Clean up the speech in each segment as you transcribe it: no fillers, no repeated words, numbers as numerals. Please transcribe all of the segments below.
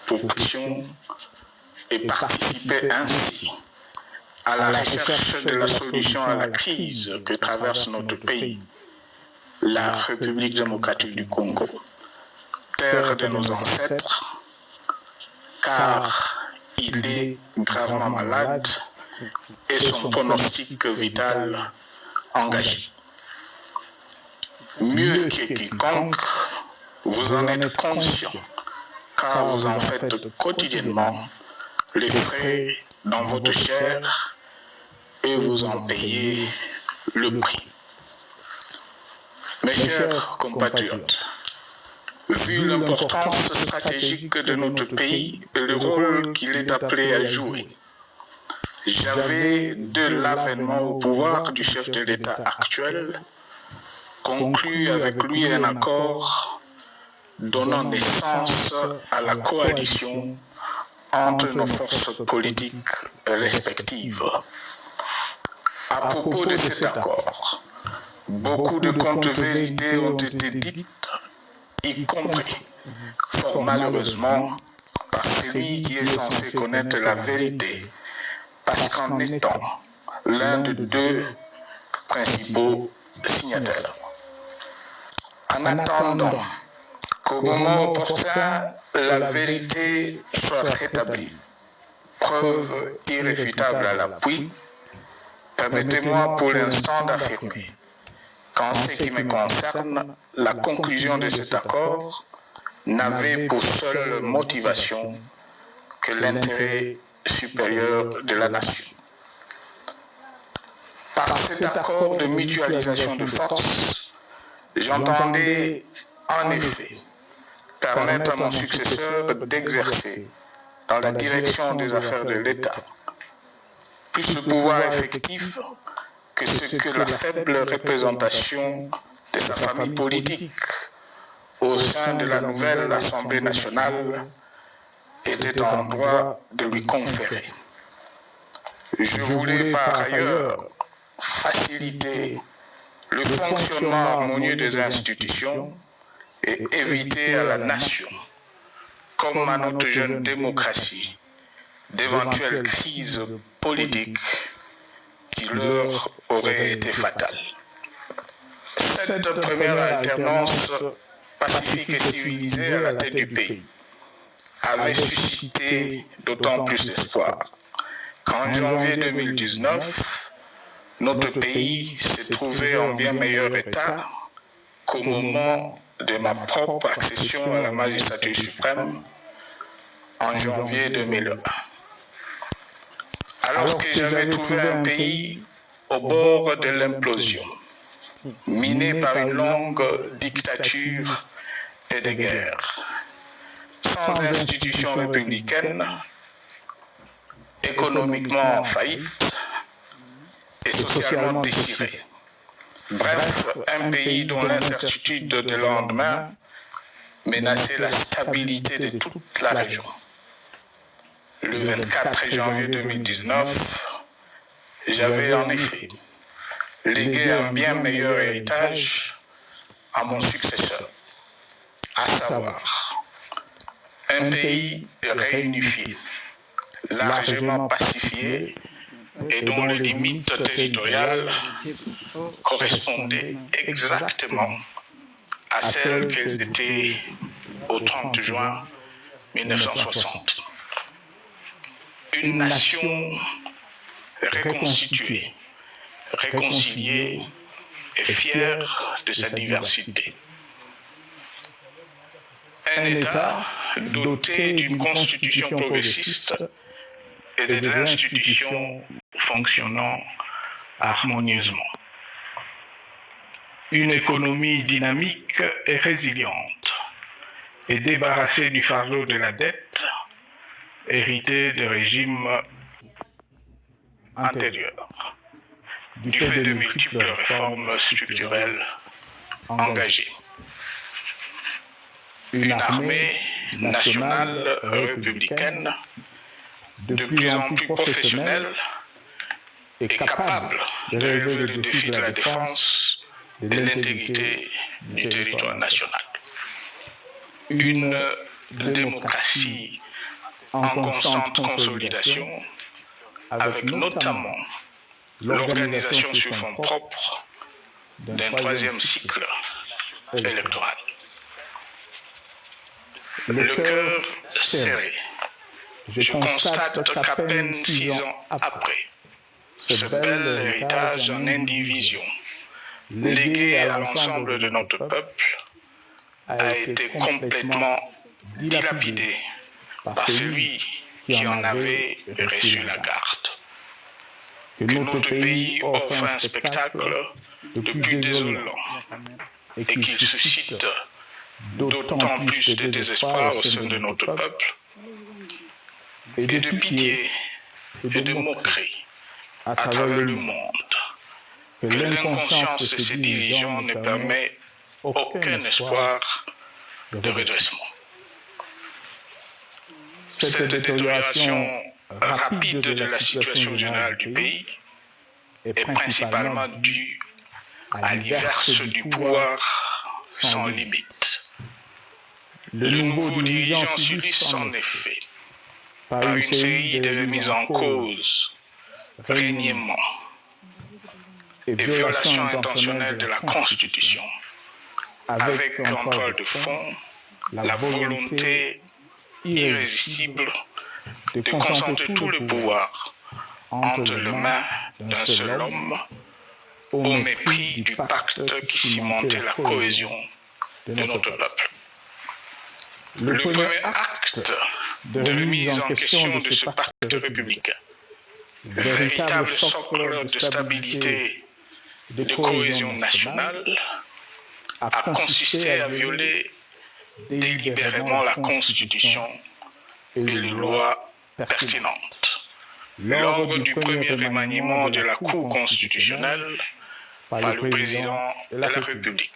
pour action et participer ainsi à la recherche de la solution à la crise que traverse notre pays, la République démocratique du Congo, terre de nos ancêtres, car il est gravement malade et son pronostic vital engagé. Mieux que quiconque, vous en êtes conscient, car vous en faites quotidiennement les frais dans votre chair et vous en payez le prix. Mes chers compatriotes, vu l'importance stratégique de notre pays et le rôle qu'il est appelé à jouer, j'avais, de l'avènement au pouvoir du chef de l'État actuel, conclu avec lui un accord donnant naissance à la coalition entre nos forces politiques respectives. À propos de cet accord, beaucoup de contre-vérités ont été dites, y compris, fort malheureusement, par celui qui est censé connaître la vérité, parce qu'en étant l'un des deux principaux signataires. En attendant qu'au moment opportun, la vérité soit rétablie, preuve irréfutable à l'appui, permettez-moi pour l'instant d'affirmer qu'en ce qui me concerne, la conclusion de cet accord n'avait pour seule motivation que l'intérêt supérieur de la nation. Par cet accord de mutualisation de forces, j'entendais en effet permettre à mon successeur d'exercer dans la direction des affaires de l'État plus de pouvoir effectif que ce que la faible représentation de sa famille politique au sein de la nouvelle Assemblée nationale était en droit de lui conférer. Je voulais par ailleurs faciliter le fonctionnement harmonieux des institutions et éviter à la nation, comme à notre jeune démocratie, d'éventuelles crises politiques qui leur auraient été fatales. Cette première alternance pacifique et civilisée à la tête du pays avait suscité d'autant plus d'espoir qu'en janvier 2019, notre pays se trouvait en bien meilleur état qu'au moment de ma propre accession à la magistrature suprême en janvier 2001. Alors que j'avais trouvé un pays au bord de l'implosion, miné par une longue dictature et des guerres, sans institutions républicaines, économiquement en faillite et socialement déchiré. Bref, un pays dont l'incertitude de lendemain menaçait la stabilité de toute la région. Le 24 janvier 2019, j'avais en effet légué un bien meilleur héritage à mon successeur, à savoir un pays réunifié, largement pacifié et dont les limites territoriales correspondaient exactement à celles qu'elles étaient au 30 juin 1960. Une nation reconstituée, réconciliée et fière de sa diversité. Un État doté d'une constitution progressiste et des institutions fonctionnant harmonieusement. Une économie dynamique et résiliente et débarrassée du fardeau de la dette hérité de régimes antérieurs, du fait de multiples réformes structurelles engagées. Une armée nationale républicaine de plus en plus professionnelle et capable de relever le défi de la défense de l'intégrité du territoire national. Une démocratie en constante consolidation, avec notamment l'organisation sur fonds propres d'un troisième cycle électoral. Le cœur serré, je constate qu'à peine 6 ans après, ce bel héritage en indivision, légué à l'ensemble de notre peuple, a été complètement dilapidé par celui qui en avait reçu la garde. Que notre pays offre un spectacle de plus désolant et qu'il suscite d'autant plus de désespoir au sein de notre peuple et de pitié et de moquerie à travers le monde, que l'inconscience de ses dirigeants ne permet aucun espoir de redressement. Cette détérioration rapide de la situation générale du pays est principalement due à l'iverse du pouvoir sans limite. Le nouveau dirigeant s'illustre en effet par une série de remises en cause, reniements et violations intentionnelles de la Constitution, avec en toile de fond la volonté irrésistible de concentrer tout le pouvoir entre les mains d'un seul homme, au mépris du pacte qui cimentait la cohésion de notre peuple. Le premier acte de remise en question de ce pacte républicain, véritable socle de stabilité et de cohésion nationale, a consisté à violer délibérément la Constitution et les lois pertinentes. Lors du premier remaniement de la Cour constitutionnelle par le président de la République.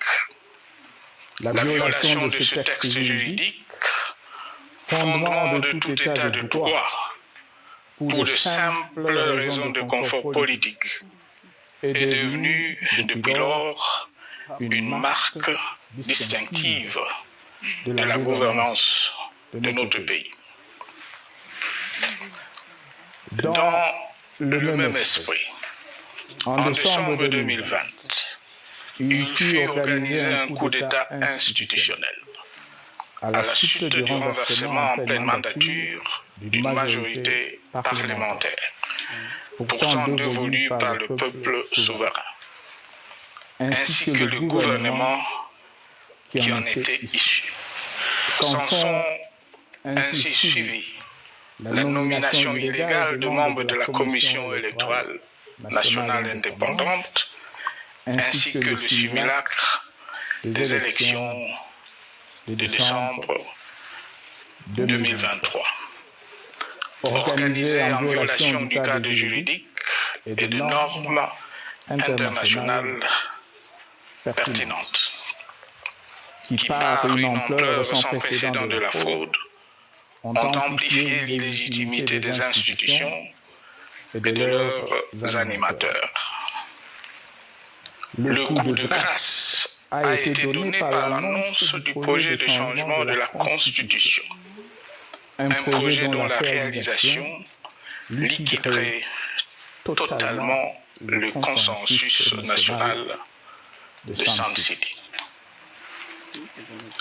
La violation de ce texte juridique, fondement de tout état de droit, pour de simples raisons de confort politique, est devenue depuis lors une marque distinctive de la gouvernance de notre pays. Dans le même esprit, en décembre 2020, il fut organisé un coup d'État institutionnel à la suite du renversement en pleine mandature d'une majorité parlementaire, pourtant dévolue par le peuple souverain, ainsi que le gouvernement qui en était issu. S'en sont ainsi suivis la nomination illégale de membres de la Commission électorale nationale indépendante, ainsi que le simulacre des élections de décembre 2023, organisées en violation du cadre juridique et de normes internationales pertinentes, qui, par une ampleur sans précédent de la fraude, ont amplifié l'illégitimité des institutions et de leurs animateurs. Le coup de grâce a été donné par l'annonce du projet de changement de la Constitution, un projet dont la réalisation liquiderait totalement le consensus national de Sun City.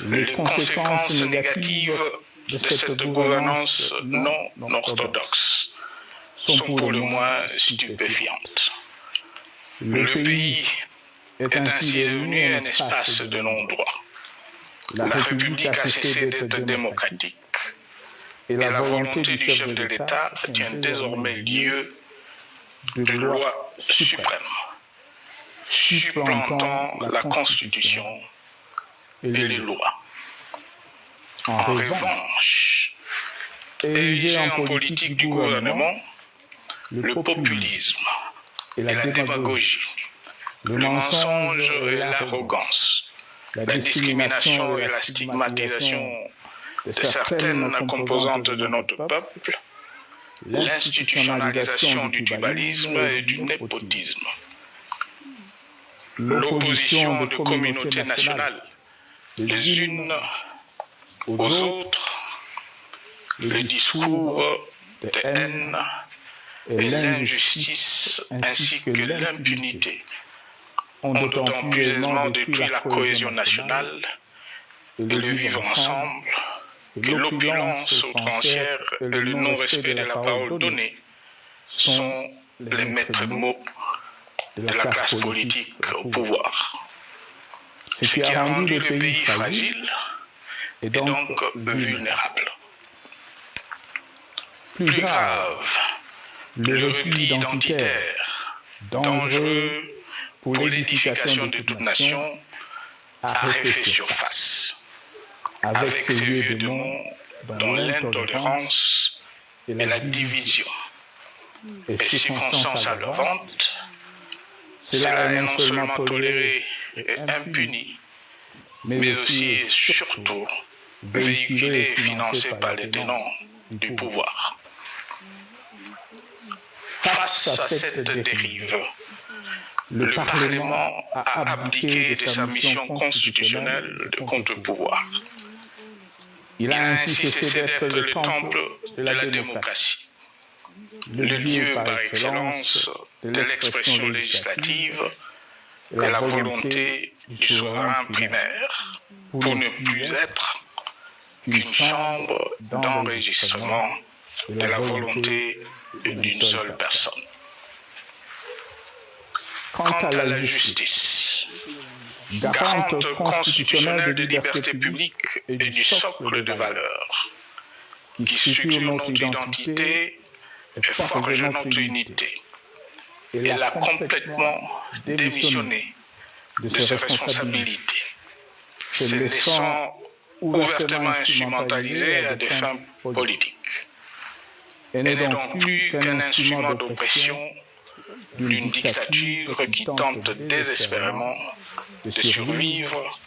Les conséquences négatives de cette gouvernance non orthodoxe sont pour le moins stupéfiantes. Le pays est ainsi devenu un espace de non-droit. La République a cessé d'être démocratique et la volonté du chef de l'État tient désormais lieu de loi suprême, supplantant la Constitution et les lois. En revanche, érigé en politique du gouvernement, le populisme et la démagogie, le mensonge et l'arrogance, la discrimination et la stigmatisation de certaines composantes de notre peuple, l'institutionnalisation du tribalisme et du népotisme, l'opposition de communautés nationales les unes aux autres le discours de haine et l'injustice ainsi que l'impunité ont d'autant plus aisément détruit la cohésion nationale et le vivre ensemble que l'opulence outrancière et le non-respect de la parole donnée sont les maîtres mots de la classe politique au pouvoir. Ce qui a rendu le pays fragile et donc vulnérable. Plus grave, le repli identitaire, dangereux pour l'édification de toute nation, a refait surface, avec ses vieux démons dont l'intolérance et la division et circonstances aggravantes. Cela est non seulement toléré et impuni, mais aussi et surtout véhiculé et financé par les tenants du pouvoir. Face à cette dérive, le Parlement a abdiqué de sa mission constitutionnelle de contre-pouvoir. Il a ainsi cessé d'être le temple de la démocratie, le lieu par excellence de l'expression législative et la volonté du souverain primaire, pour ne plus être qu'une chambre d'enregistrement de la volonté d'une seule personne. Quant à la justice, garante constitutionnelle de liberté publique et du socle de valeurs, qui structure notre identité et forge notre unité, elle a complètement démissionné de ses responsabilités, se laissant ouvertement instrumentalisée à des fins politiques. Elle n'est donc plus qu'un instrument d'oppression d'une dictature qui tente désespérément de survivre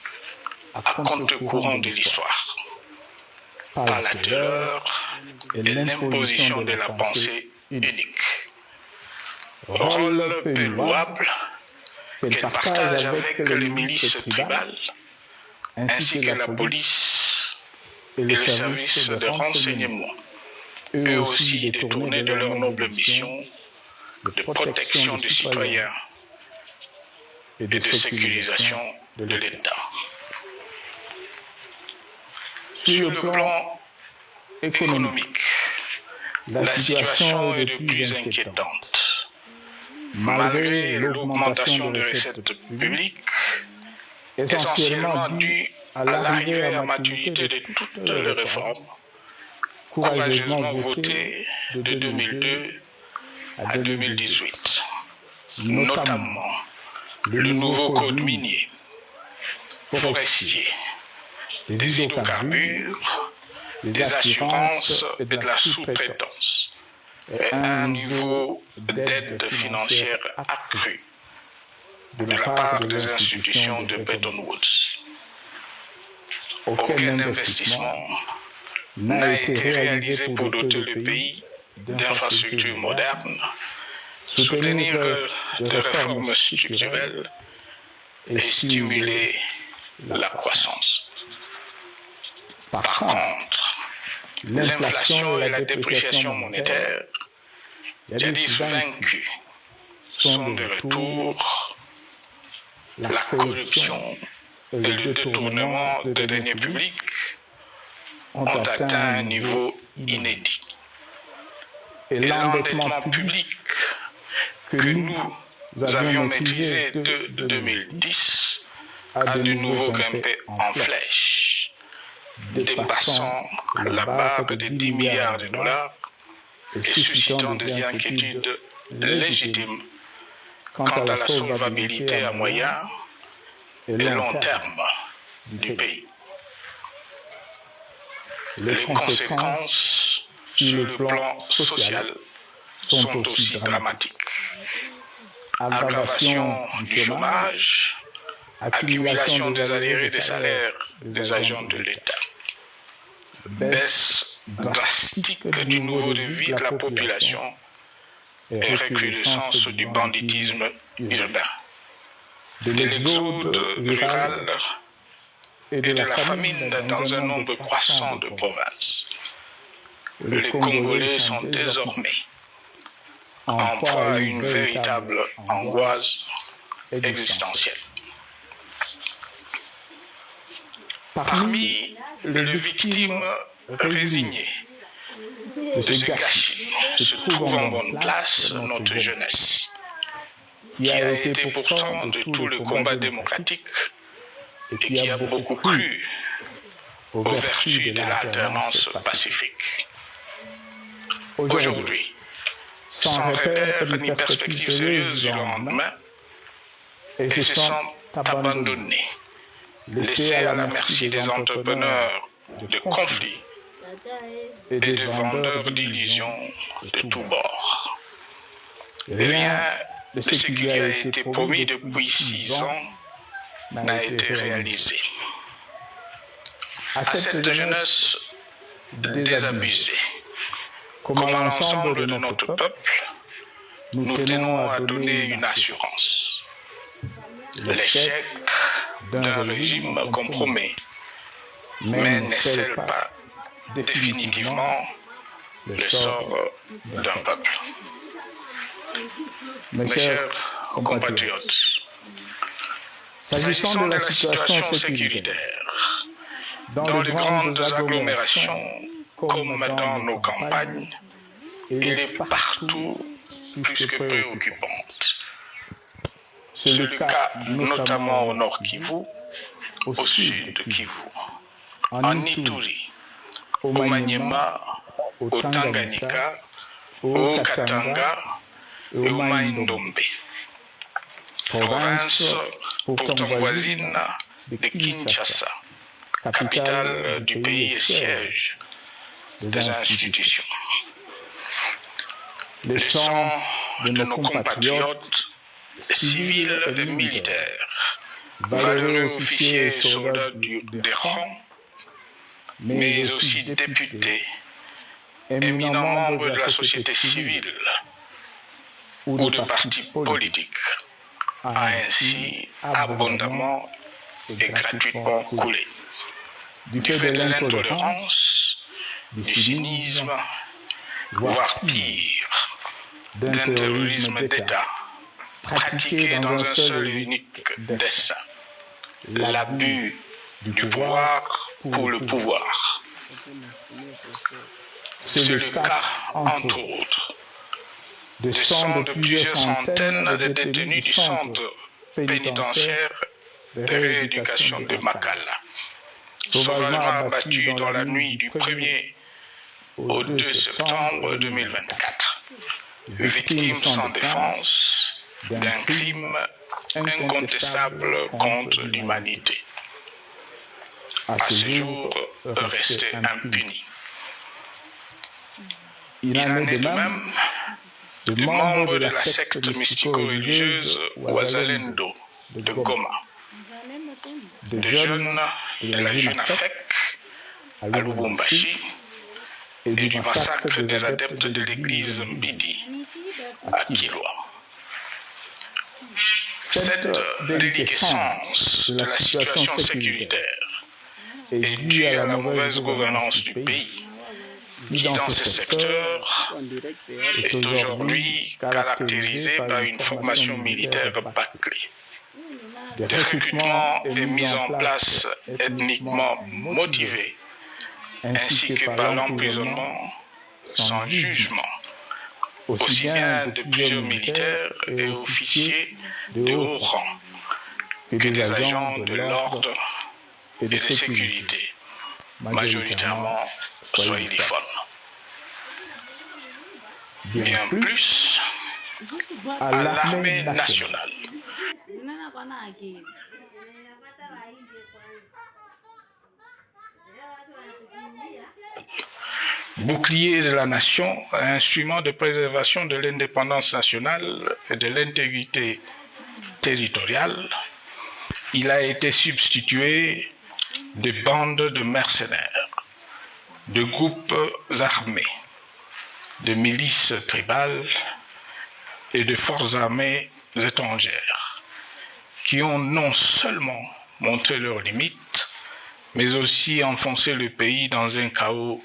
à contre-courant de l'histoire, par la terreur et l'imposition de la pensée unique. Rôle peu louable qu'elle partage avec les milices tribales, ainsi que la police et les services de renseignement, eux aussi détournés de leur noble mission de protection des citoyens et de sécurisation de l'État. Sur le plan économique, la situation est de plus inquiétante. Malgré l'augmentation des recettes publiques, essentiellement due à l'arrivée à maturité de toutes les réformes courageusement votées de 2002 à 2018, notamment le nouveau code minier, forestier, des hydrocarbures, des assurances et de la sous-traitance, et un niveau d'aide financière accru de la part des institutions de Bretton Woods. Aucun investissement n'a été réalisé pour doter le pays d'infrastructures modernes, soutenir des réformes structurelles et stimuler la croissance. Par contre, l'inflation et la dépréciation monétaire, jadis vaincues, sont de retour. La corruption et le détournement des deniers publics ont atteint un niveau inédit. Et l'endettement public que nous avions maîtrisé de 2010 a de nouveau grimpé en flèche, dépassant la barre de 10 milliards de dollars et suscitant des inquiétudes légitimes quant à la solvabilité à moyen et long terme du pays. Les conséquences sur le plan social sont aussi dramatiques. Aggravation du chômage, accumulation des arriérés des salaires des agents de l'État, baisse drastique du niveau de vie de la population et recrudescence du banditisme urbain, de l'exode rural et de la famine dans un nombre croissant de provinces. les Congolais sont désormais en proie à une véritable angoisse existentielle. Parmi les victimes résignées de ce gâchis se trouve en bonne place notre jeunesse, qui a été pourtant de tout le combat démocratique et qui a beaucoup cru aux vertus de l'alternance pacifique. Aujourd'hui, sans repère ni perspective sérieuse du lendemain, ils se sont abandonnés, laissés à la merci des entrepreneurs de conflits et des vendeurs d'illusions de tous bords. Rien de ce qui lui a été promis depuis 6 ans n'a été réalisé. À cette jeunesse désabusée, comme à l'ensemble de notre peuple, nous tenons à donner une assurance. L'échec d'un régime compromet, mais ne scelle pas définitivement le sort d'un peuple. Mes chers compatriotes, s'agissant de la situation sécuritaire, dans les grandes agglomérations comme dans nos campagnes, elle est partout plus que préoccupante. C'est le cas notamment au nord Kivu, au sud Kivu, en Ituri, au Maniema, au Tanganyika, au Katanga et au Mai-Ndombe. Province pourtant voisine de Kinshasa, capitale du pays et siège des institutions. Le sang de nos compatriotes, civils et militaires, valeureux officiers et soldats des rangs, mais aussi députés, éminents membres de la société civile ou de partis politiques, a ainsi abondamment et gratuitement coulé. Du fait de l'intolérance, du cynisme, voire pire, d'un terrorisme d'État, pratiqué dans un seul et unique dessein, l'abus du pouvoir pour le pouvoir. C'est le cas, entre autres, de plusieurs centaines de détenus du centre pénitentiaire de rééducation de Makala, sauvagement abattus dans la nuit du 1er au 2 septembre 2024, victimes sans défense d'un crime incontestable contre l'humanité, à ce jour resté impuni. Il en est de même de membres de la secte mystico-religieuse Wazalendo de Goma, de jeunes de la JUNAFEC à Lubumbashi et du massacre des adeptes de l'église Mbidi à Kilwa. Cette déliquescence de la situation sécuritaire est due à la mauvaise gouvernance du pays, qui dans ce secteur est aujourd'hui caractérisé par une formation militaire bâclée. Des recrutements et mises en place ethniquement motivés, ainsi que par l'emprisonnement sans jugement, aussi bien de plusieurs militaires et officiers de haut rang que des agents de l'ordre et de sécurité, majoritairement swahiliphones. Bien plus, à l'armée nationale. Bouclier de la nation, instrument de préservation de l'indépendance nationale et de l'intégrité territoriale, il a été substitué de bandes de mercenaires, de groupes armés, de milices tribales et de forces armées étrangères qui ont non seulement montré leurs limites, mais aussi enfoncé le pays dans un chaos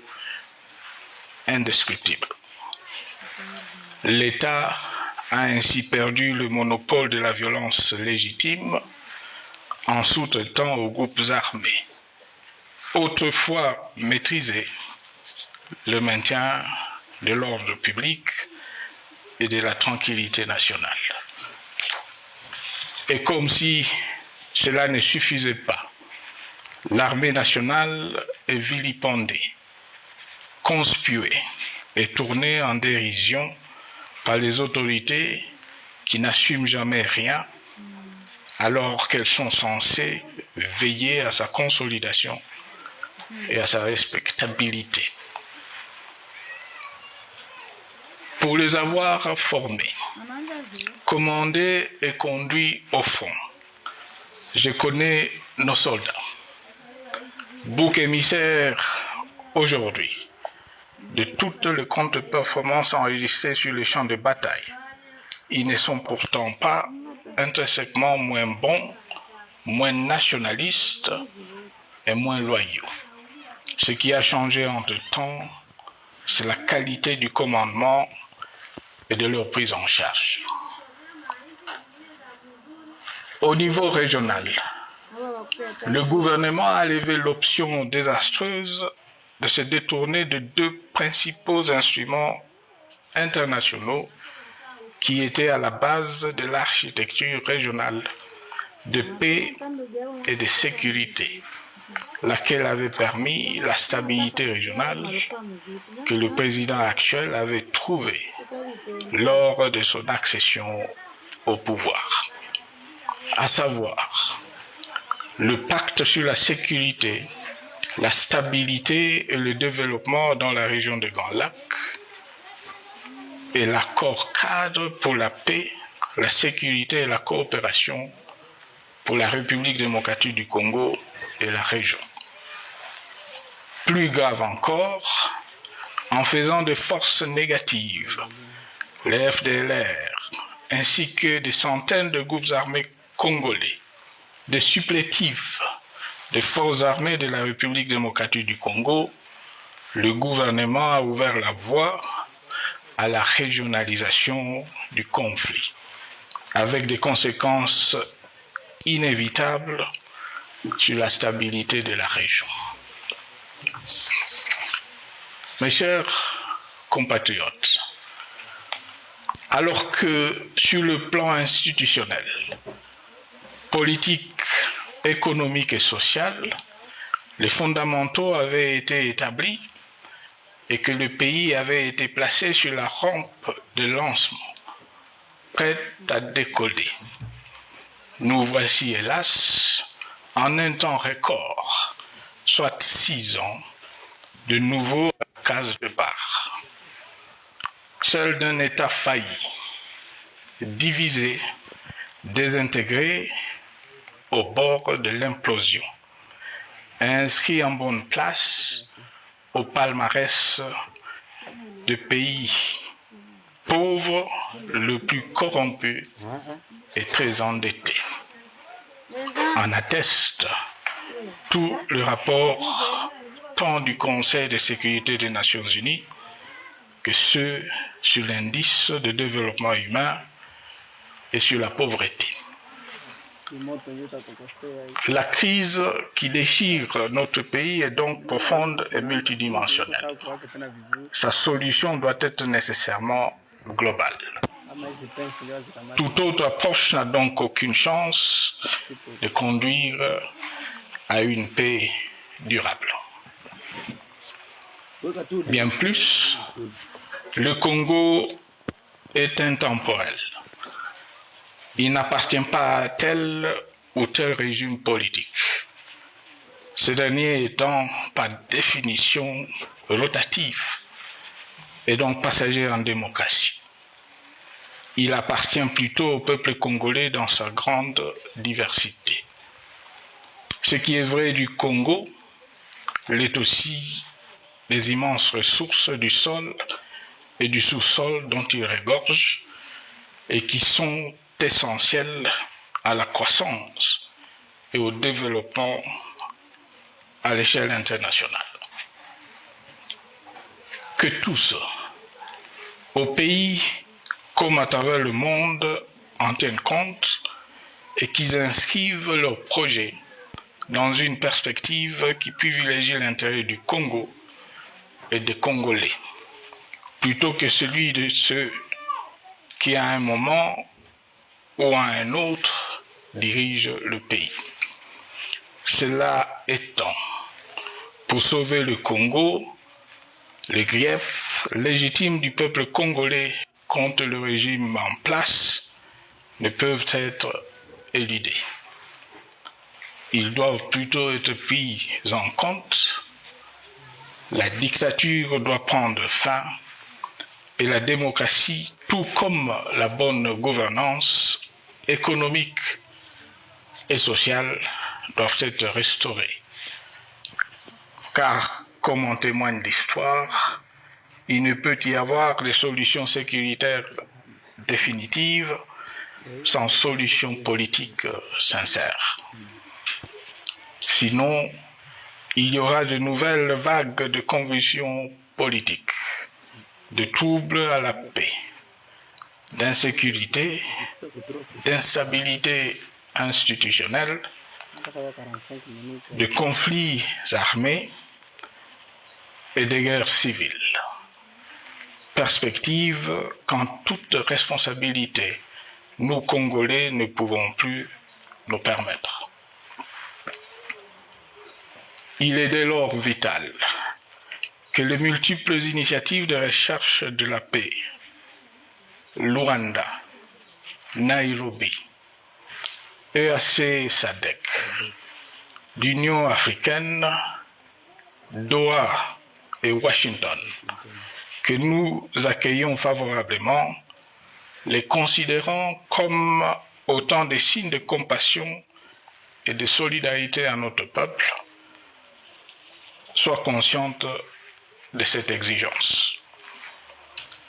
indescriptible. L'État a ainsi perdu le monopole de la violence légitime en sous-traitant aux groupes armés, autrefois maîtrisés, le maintien de l'ordre public et de la tranquillité nationale. Et comme si cela ne suffisait pas, l'armée nationale est vilipendée, conspuée et tournée en dérision par les autorités qui n'assument jamais rien alors qu'elles sont censées veiller à sa consolidation et à sa respectabilité. Pour les avoir formés, commandés et conduits au front, je connais nos soldats, boucs émissaires aujourd'hui de toutes les contre-performances enregistrées sur les champs de bataille. Ils ne sont pourtant pas intrinsèquement moins bons, moins nationalistes et moins loyaux. Ce qui a changé entre-temps, c'est la qualité du commandement et de leur prise en charge. Au niveau régional, le gouvernement a levé l'option désastreuse de se détourner de deux principaux instruments internationaux qui étaient à la base de l'architecture régionale de paix et de sécurité, laquelle avait permis la stabilité régionale que le président actuel avait trouvée lors de son accession au pouvoir, à savoir le pacte sur la sécurité, la stabilité et le développement dans la région de Grand Lac et l'accord cadre pour la paix, la sécurité et la coopération pour la République démocratique du Congo et la région. Plus grave encore, en faisant des forces négatives, les FDLR, ainsi que des centaines de groupes armés congolais, des supplétifs des forces armées de la République démocratique du Congo, le gouvernement a ouvert la voie à la régionalisation du conflit, avec des conséquences inévitables sur la stabilité de la région. Mes chers compatriotes, alors que sur le plan institutionnel, politique, économique et social, les fondamentaux avaient été établis et que le pays avait été placé sur la rampe de lancement, prêt à décoller. Nous voici, hélas, en un temps record, soit 6 ans, de nouveau à la case départ. Seul d'un État failli, divisé, désintégré, au bord de l'implosion, inscrit en bonne place au palmarès de pays pauvres, le plus corrompu et très endetté. En atteste tout le rapport tant du Conseil de sécurité des Nations Unies que ceux sur l'indice de développement humain et sur la pauvreté. La crise qui déchire notre pays est donc profonde et multidimensionnelle. Sa solution doit être nécessairement globale. Toute autre approche n'a donc aucune chance de conduire à une paix durable. Bien plus, le Congo est intemporel. Il n'appartient pas à tel ou tel régime politique. Ce dernier étant par définition rotatif et donc passager en démocratie. Il appartient plutôt au peuple congolais dans sa grande diversité. Ce qui est vrai du Congo l'est aussi des immenses ressources du sol et du sous-sol dont il regorge et qui sont essentielles à la croissance et au développement à l'échelle internationale. que tous, au pays comme à travers le monde, en tiennent compte et qu'ils inscrivent leurs projets dans une perspective qui privilégie l'intérêt du Congo et des Congolais, plutôt que celui de ceux qui, à un moment ou à un autre, dirigent le pays. Cela étant, pour sauver le Congo, les griefs légitimes du peuple congolais contre le régime en place ne peuvent être éludés. Ils doivent plutôt être pris en compte. La dictature doit prendre fin et la démocratie, tout comme la bonne gouvernance économique et sociale, doivent être restaurées. Car, comme en témoigne l'histoire, il ne peut y avoir de solutions sécuritaires définitives sans solution politique sincère. Sinon, il y aura de nouvelles vagues de convulsions politiques, de troubles à la paix, d'insécurité, d'instabilité institutionnelle, de conflits armés et de guerres civiles. Perspective qu'en toute responsabilité, nous Congolais ne pouvons plus nous permettre. Il est dès lors vital que les multiples initiatives de recherche de la paix, Luanda, Nairobi, EAC SADC, l'Union africaine, Doha et Washington, que nous accueillons favorablement, les considérant comme autant de signes de compassion et de solidarité à notre peuple, soient conscientes de cette exigence.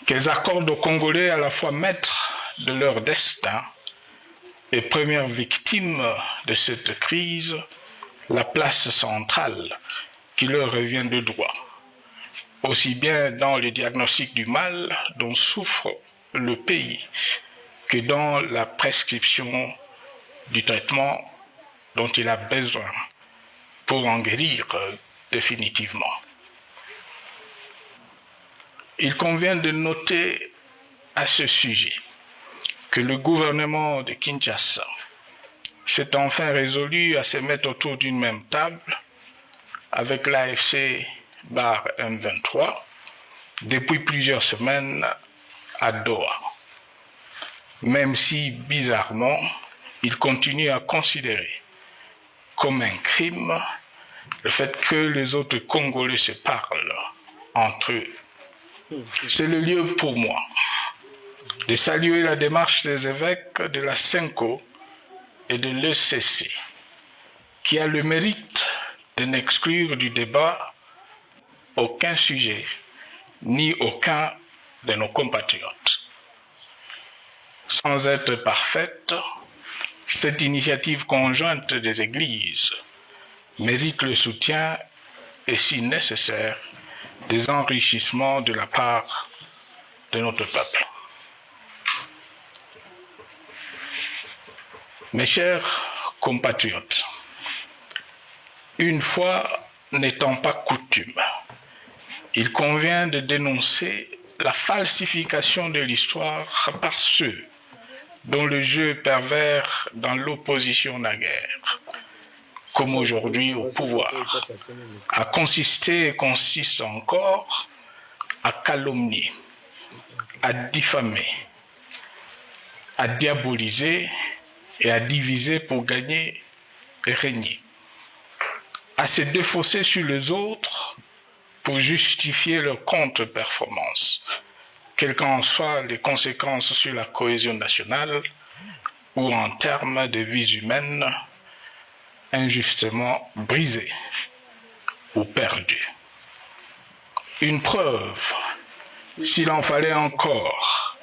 Qu'elles accordent aux Congolais à la fois maîtres de leur destin et premières victimes de cette crise la place centrale qui leur revient de droit, aussi bien dans le diagnostic du mal dont souffre le pays que dans la prescription du traitement dont il a besoin pour en guérir définitivement. Il convient de noter à ce sujet que le gouvernement de Kinshasa s'est enfin résolu à se mettre autour d'une même table avec l'AFC M23 depuis plusieurs semaines à Doha, même si bizarrement, il continue à considérer comme un crime le fait que les autres Congolais se parlent entre eux. C'est le lieu pour moi de saluer la démarche des évêques de la CENCO et de l'ECC, qui a le mérite de n'exclure du débat aucun sujet, ni aucun de nos compatriotes. Sans être parfaite, cette initiative conjointe des Églises mérite le soutien et, si nécessaire, des enrichissements de la part de notre peuple. Mes chers compatriotes, une fois n'étant pas coutume, il convient de dénoncer la falsification de l'histoire par ceux dont le jeu pervers dans l'opposition naguère, comme aujourd'hui au pouvoir, a consisté et consiste encore à calomnier, à diffamer, à diaboliser et à diviser pour gagner et régner, à se défausser sur les autres pour justifier leur contre-performance, quelles qu'en soient les conséquences sur la cohésion nationale ou en termes de vies humaines injustement brisées ou perdues. Une preuve, s'il en fallait encore,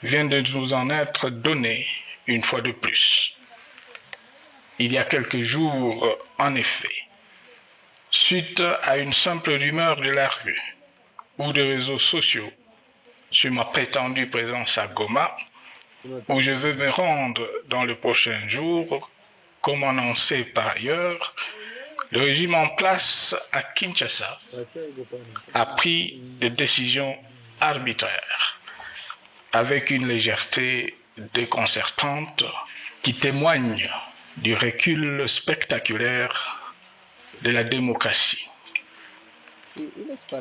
vient de nous en être donnée une fois de plus. Il y a quelques jours, en effet, suite à une simple rumeur de la rue, ou de réseaux sociaux sur ma prétendue présence à Goma, où je veux me rendre dans les prochains jours, comme annoncé par ailleurs. Le régime en place à Kinshasa a pris des décisions arbitraires avec une légèreté déconcertante qui témoigne du recul spectaculaire de la démocratie.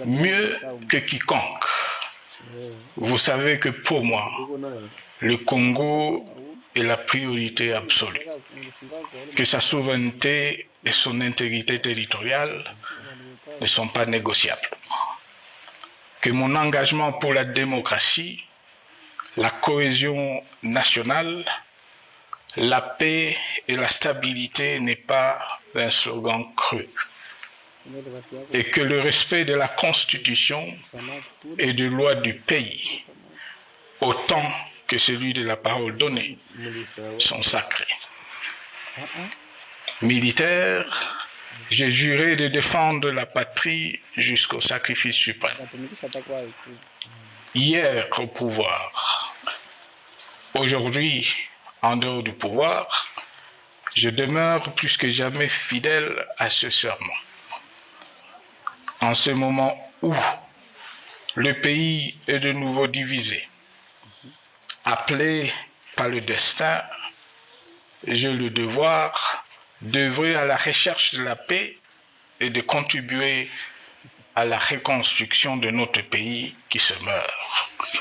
Mieux que quiconque, vous savez que pour moi, le Congo est la priorité absolue, que sa souveraineté et son intégrité territoriale ne sont pas négociables, que mon engagement pour la démocratie, la cohésion nationale, la paix et la stabilité n'est pas un slogan creux, et que le respect de la Constitution et des lois du pays, autant que celui de la parole donnée, sont sacrés. Militaire, j'ai juré de défendre la patrie jusqu'au sacrifice suprême. Hier au pouvoir, aujourd'hui en dehors du pouvoir, je demeure plus que jamais fidèle à ce serment. En ce moment où le pays est de nouveau divisé, appelé par le destin, j'ai le devoir d'œuvrer à la recherche de la paix et de contribuer à la reconstruction de notre pays qui se meurt.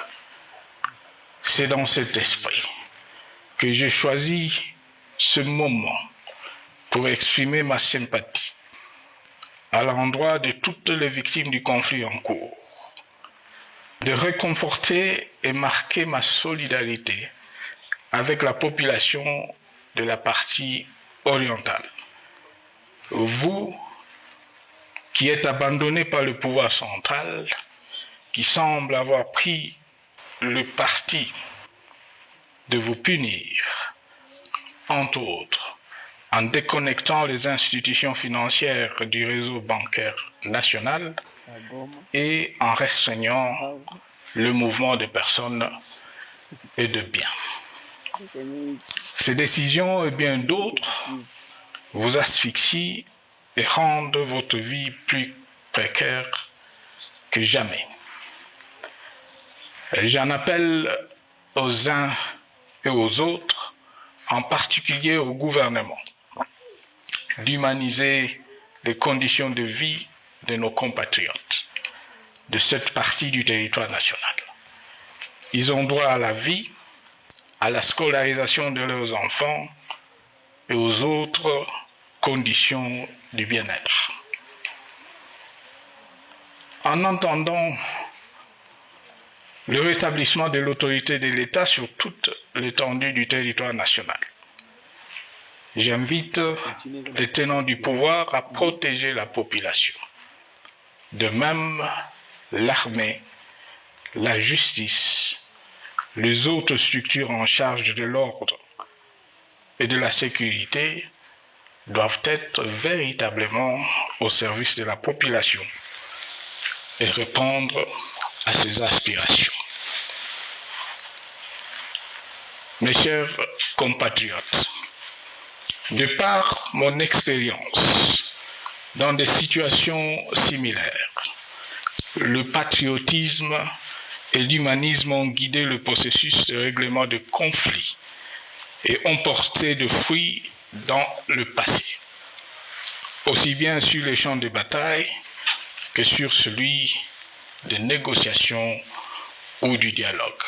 C'est dans cet esprit que j'ai choisi ce moment pour exprimer ma sympathie à l'endroit de toutes les victimes du conflit en cours, de réconforter et marquer ma solidarité avec la population de la partie orientale. Vous, qui êtes abandonnés par le pouvoir central, qui semble avoir pris le parti de vous punir, entre autres, en déconnectant les institutions financières du réseau bancaire national et en restreignant le mouvement de personnes et de biens. Ces décisions et bien d'autres vous asphyxient et rendent votre vie plus précaire que jamais. J'en appelle aux uns et aux autres, en particulier au gouvernement, d'humaniser les conditions de vie de nos compatriotes de cette partie du territoire national. Ils ont droit à la vie, à la scolarisation de leurs enfants et aux autres conditions du bien-être. En entendant le rétablissement de l'autorité de l'État sur toute l'étendue du territoire national, j'invite les tenants du pouvoir à protéger la population. De même, l'armée, la justice, les autres structures en charge de l'ordre et de la sécurité doivent être véritablement au service de la population et répondre à ses aspirations. Mes chers compatriotes, de par mon expérience dans des situations similaires, le patriotisme et l'humanisme ont guidé le processus de règlement de conflits et ont porté de fruits dans le passé, aussi bien sur les champs de bataille que sur celui des négociations ou du dialogue.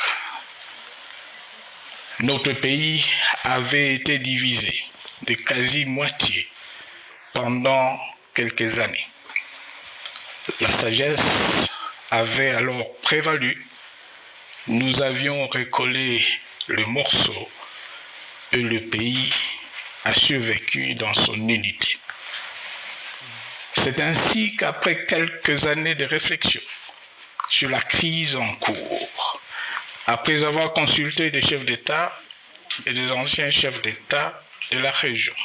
Notre pays avait été divisé de quasi-moitié pendant quelques années. La sagesse avait alors prévalu. Nous avions recollé le morceau et le pays a survécu dans son unité. C'est ainsi qu'après quelques années de réflexion sur la crise en cours, après avoir consulté des chefs d'État et des anciens chefs d'État de la région,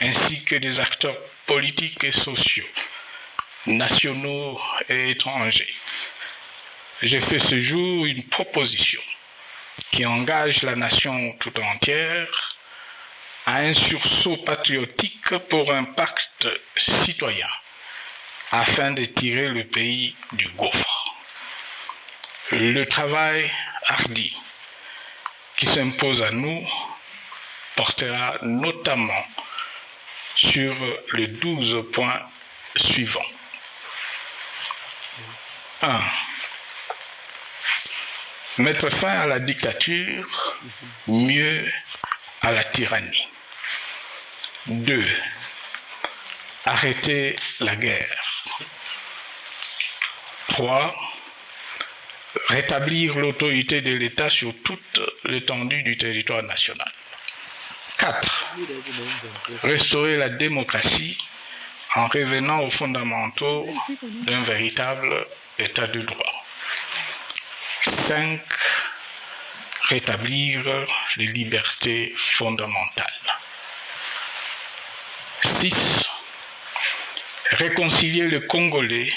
ainsi que des acteurs politiques et sociaux, nationaux et étrangers, j'ai fait ce jour une proposition qui engage la nation tout entière à un sursaut patriotique pour un pacte citoyen afin de tirer le pays du gouffre. Le travail hardi qui s'impose à nous portera notamment sur les 12 points suivants. 1. Mettre fin à la dictature, mieux à la tyrannie. 2. Arrêter la guerre. 3. Rétablir l'autorité de l'État sur toute l'étendue du territoire national. 4. Restaurer la démocratie en revenant aux fondamentaux d'un véritable État de droit. 5. Rétablir les libertés fondamentales. 6. Réconcilier le Congolais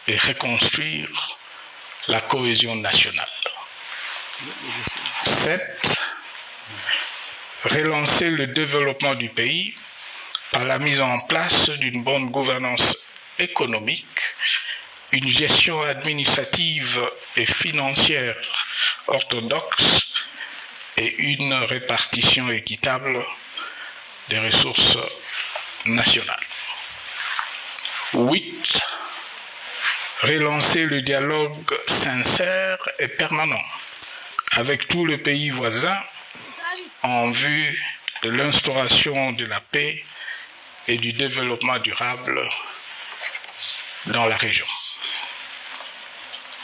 et reconstruire la cohésion nationale. 7. Relancer le développement du pays par la mise en place d'une bonne gouvernance économique, une gestion administrative et financière orthodoxe et une répartition équitable des ressources nationales. 8. Relancer le dialogue sincère et permanent avec tous les pays voisins en vue de l'instauration de la paix et du développement durable dans la région.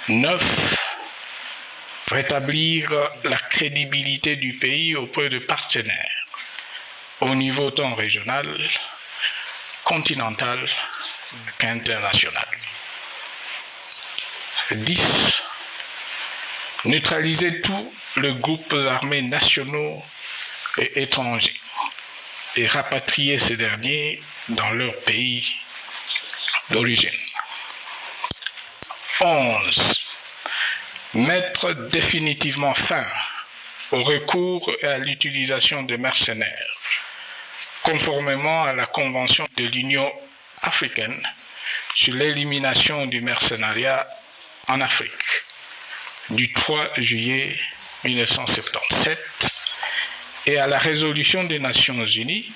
9. Rétablir la crédibilité du pays auprès de partenaires au niveau tant régional, continental qu'international. 10. Neutraliser tous les groupes armés nationaux et étrangers et rapatrier ces derniers dans leur pays d'origine. 11. Mettre définitivement fin au recours et à l'utilisation de mercenaires, conformément à la Convention de l'Union africaine sur l'élimination du mercenariat en Afrique du 3 juillet 1977 et à la résolution des Nations Unies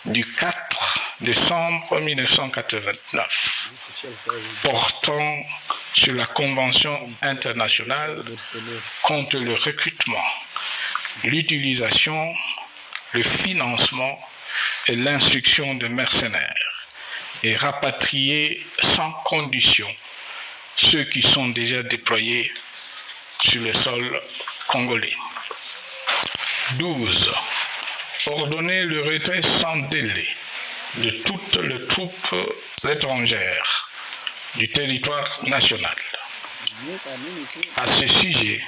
du 4 décembre 1989 portant sur la Convention internationale contre le recrutement, l'utilisation, le financement et l'instruction de mercenaires et rapatrier sans condition ceux qui sont déjà déployés sur le sol congolais. 12. Ordonner le retrait sans délai de toutes les troupes étrangères du territoire national. À ce sujet,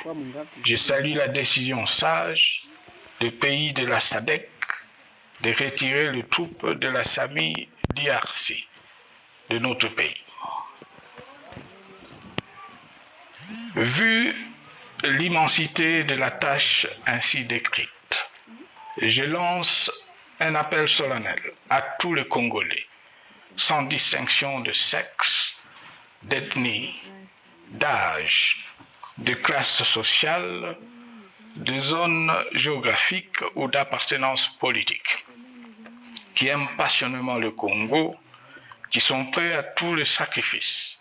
je salue la décision sage des pays de la SADC de retirer les troupes de la SAMI DRC de notre pays. Vu l'immensité de la tâche ainsi décrite, je lance un appel solennel à tous les Congolais, sans distinction de sexe, d'ethnie, d'âge, de classe sociale, de zone géographique ou d'appartenance politique, qui aiment passionnément le Congo, qui sont prêts à tous les sacrifices,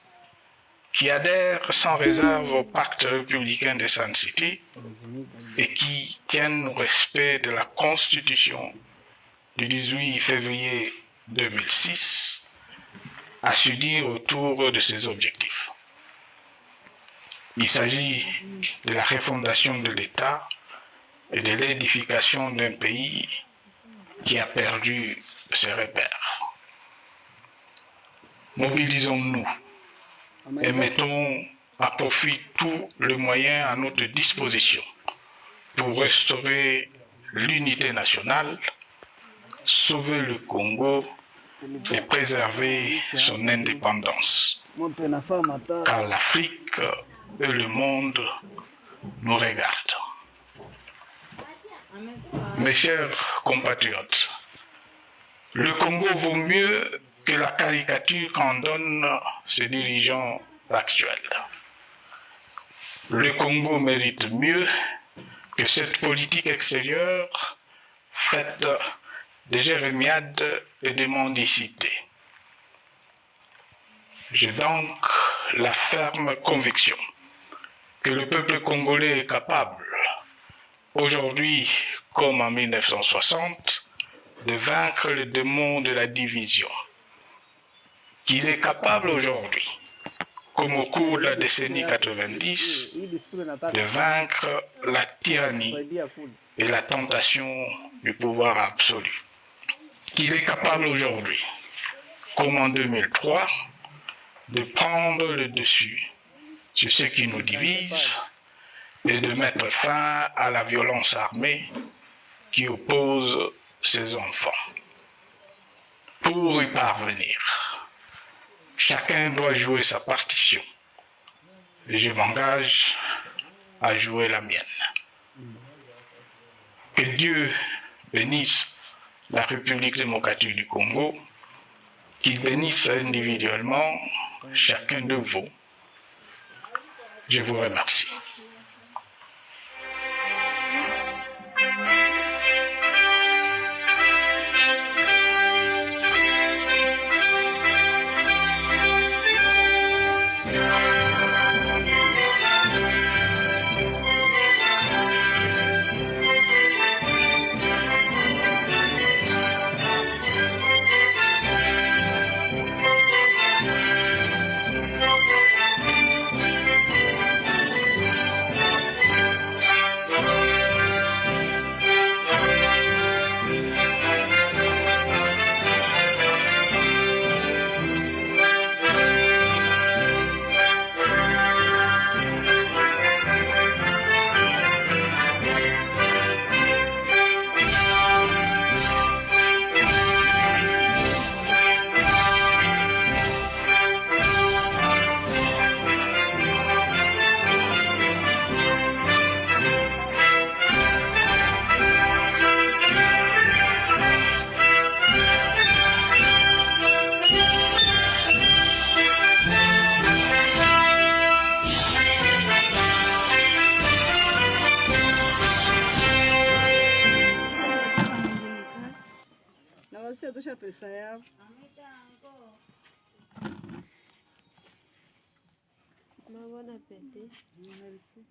qui adhèrent sans réserve au pacte républicain de Sun City et qui tiennent au respect de la Constitution du 18 février 2006 à s'unir autour de ces objectifs. Il s'agit de la refondation de l'État et de l'édification d'un pays qui a perdu ses repères. Mobilisons-nous et mettons à profit tous les moyens à notre disposition pour restaurer l'unité nationale, sauver le Congo et préserver son indépendance. Car l'Afrique et le monde nous regarde. Mes chers compatriotes, le Congo vaut mieux que la caricature qu'en donnent ses dirigeants actuels. Le Congo mérite mieux que cette politique extérieure faite de jérémiades et de mendicité. J'ai donc la ferme conviction que le peuple congolais est capable, aujourd'hui comme en 1960, de vaincre le démon de la division, qu'il est capable aujourd'hui, comme au cours de la décennie 90, de vaincre la tyrannie et la tentation du pouvoir absolu. Qu'il est capable aujourd'hui, comme en 2003, de prendre le dessus sur ce qui nous divise et de mettre fin à la violence armée qui oppose ses enfants. Pour y parvenir, chacun doit jouer sa partition et je m'engage à jouer la mienne. Que Dieu bénisse la République démocratique du Congo, qu'il bénisse individuellement chacun de vous. Je vous remercie. Pesa yao. Bon appétit. Merci.